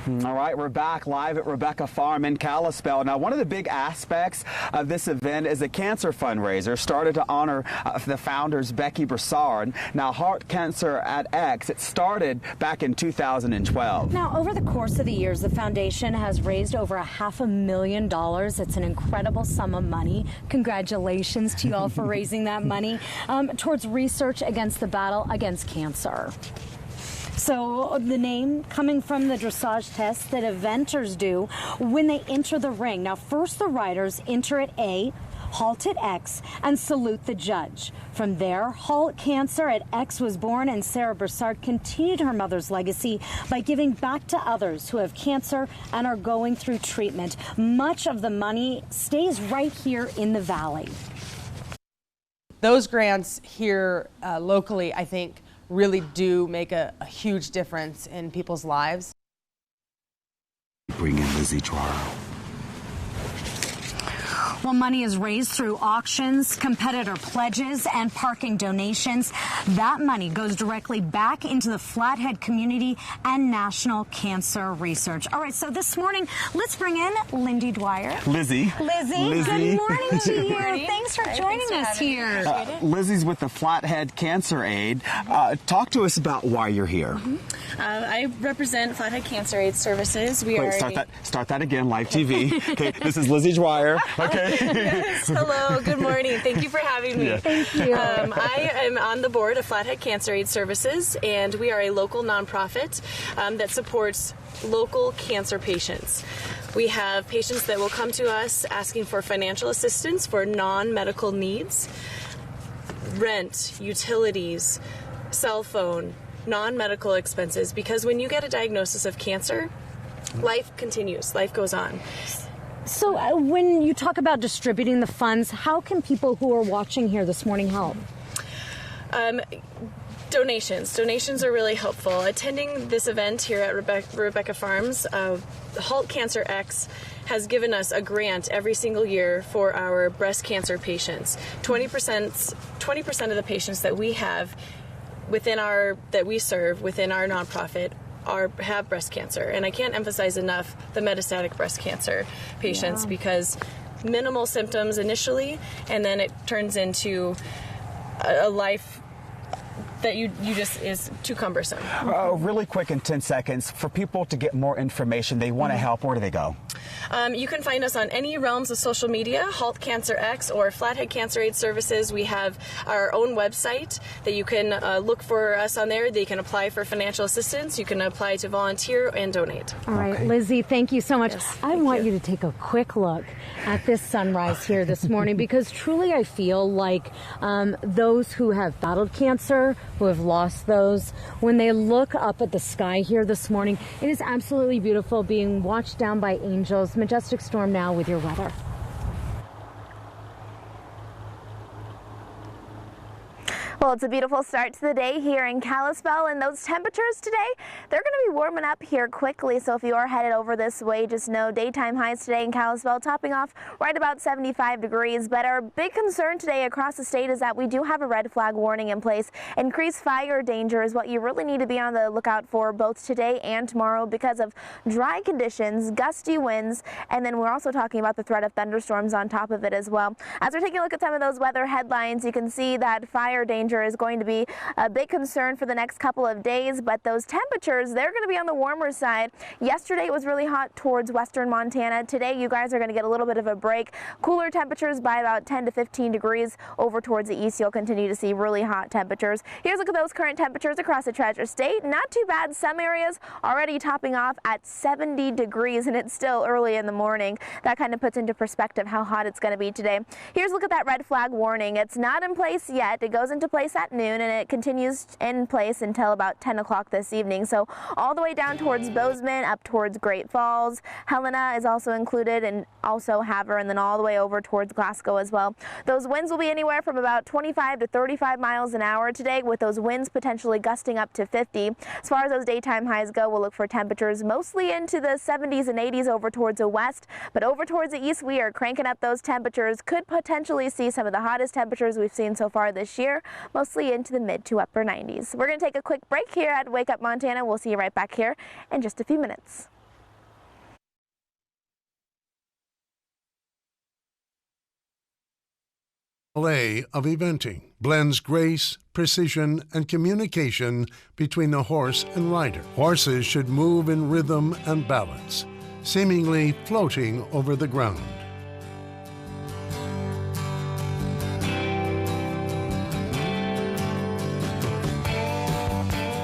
All right, we're back live at Rebecca Farm in Kalispell. Now, one of the big aspects of this event is a cancer fundraiser started to honor the founders, Becky Broussard. Now, Heart Cancer at X, it started back in 2012. Now, over the course of the years, the foundation has raised over $500,000. It's an incredible sum of money. Congratulations to you all for raising that money towards research against the battle against cancer. So the name coming from the dressage test that eventers do when they enter the ring. Now, first the riders enter at A, halt at X, and salute the judge. From there, Halt Cancer at X was born, and Sarah Broussard continued her mother's legacy by giving back to others who have cancer and are going through treatment. Much of the money stays right here in the Valley. Those grants here locally, I think, really do make a huge difference in people's lives. Bring in Lizzie Dwyer. Well, money is raised through auctions, competitor pledges, and parking donations. That money goes directly back into the Flathead community and national cancer research. All right, so this morning, let's bring in Lindy Dwyer. Lizzie, good morning to you. Morning. Thanks for joining us here. Lizzie's with the Flathead Cancer Aid. Talk to us about why you're here. I represent Flathead Cancer Aid Services. Start that again, live TV. Okay, this is Lizzie Dwyer. Okay. Yes, hello, good morning. Thank you for having me. Yeah. Thank you. I am on the board of Flathead Cancer Aid Services, and we are a local nonprofit that supports local cancer patients. We have patients that will come to us asking for financial assistance for non-medical needs, rent, utilities, cell phone, non-medical expenses, because when you get a diagnosis of cancer, life continues, life goes on. So when you talk about distributing the funds, how can people who are watching here this morning help? Donations are really helpful. Attending this event here at Rebecca Farms, Halt Cancer X has given us a grant every single year for our breast cancer patients. 20% of the patients that we have that we serve within our nonprofit have breast cancer, and I can't emphasize enough the metastatic breast cancer patients because minimal symptoms initially, and then it turns into a life that you just is too cumbersome. Really quick in 10 seconds, for people to get more information, they want to help, where do they go? You can find us on any realms of social media, Halt Cancer X or Flathead Cancer Aid Services. We have our own website that you can look for us on there. They can apply for financial assistance. You can apply to volunteer and donate. All right, Okay. Lizzie, thank you so much. Yes, I want you to take a quick look at this sunrise here this morning because truly I feel like those who have battled cancer, who have lost those, when they look up at the sky here this morning, it is absolutely beautiful being watched down by angels. Majestic Storm now with your weather. Well, it's a beautiful start to the day here in Kalispell, and those temperatures today, they're going to be warming up here quickly. So if you are headed over this way, just know daytime highs today in Kalispell topping off right about 75 degrees. But our big concern today across the state is that we do have a red flag warning in place. Increased fire danger is what you really need to be on the lookout for both today and tomorrow because of dry conditions, gusty winds, and then we're also talking about the threat of thunderstorms on top of it as well. As we're taking a look at some of those weather headlines, you can see that fire danger is going to be a big concern for the next couple of days, but those temperatures, they're going to be on the warmer side. Yesterday it was really hot towards western Montana. Today you guys are going to get a little bit of a break. Cooler temperatures by about 10 to 15 degrees. Over towards the east, you'll continue to see really hot temperatures. Here's a look at those current temperatures across the Treasure State. Not too bad. Some areas already topping off at 70 degrees, and it's still early in the morning. That kind of puts into perspective how hot it's going to be today. Here's a look at that red flag warning. It's not in place yet. It goes into place at noon, and it continues in place until about 10 o'clock this evening. So all the way down towards Bozeman, up towards Great Falls. Helena is also included, and also Havre, and then all the way over towards Glasgow as well. Those winds will be anywhere from about 25 to 35 miles an hour today, with those winds potentially gusting up to 50. As far as those daytime highs go, we'll look for temperatures mostly into the 70s and 80s over towards the west, but over towards the east, we are cranking up those temperatures. Could potentially see some of the hottest temperatures we've seen so far this year, mostly into the mid to upper 90s. We're going to take a quick break here at Wake Up Montana. We'll see you right back here in just a few minutes. ballet of eventing, blends grace, precision, and communication between the horse and rider. Horses should move in rhythm and balance, seemingly floating over the ground.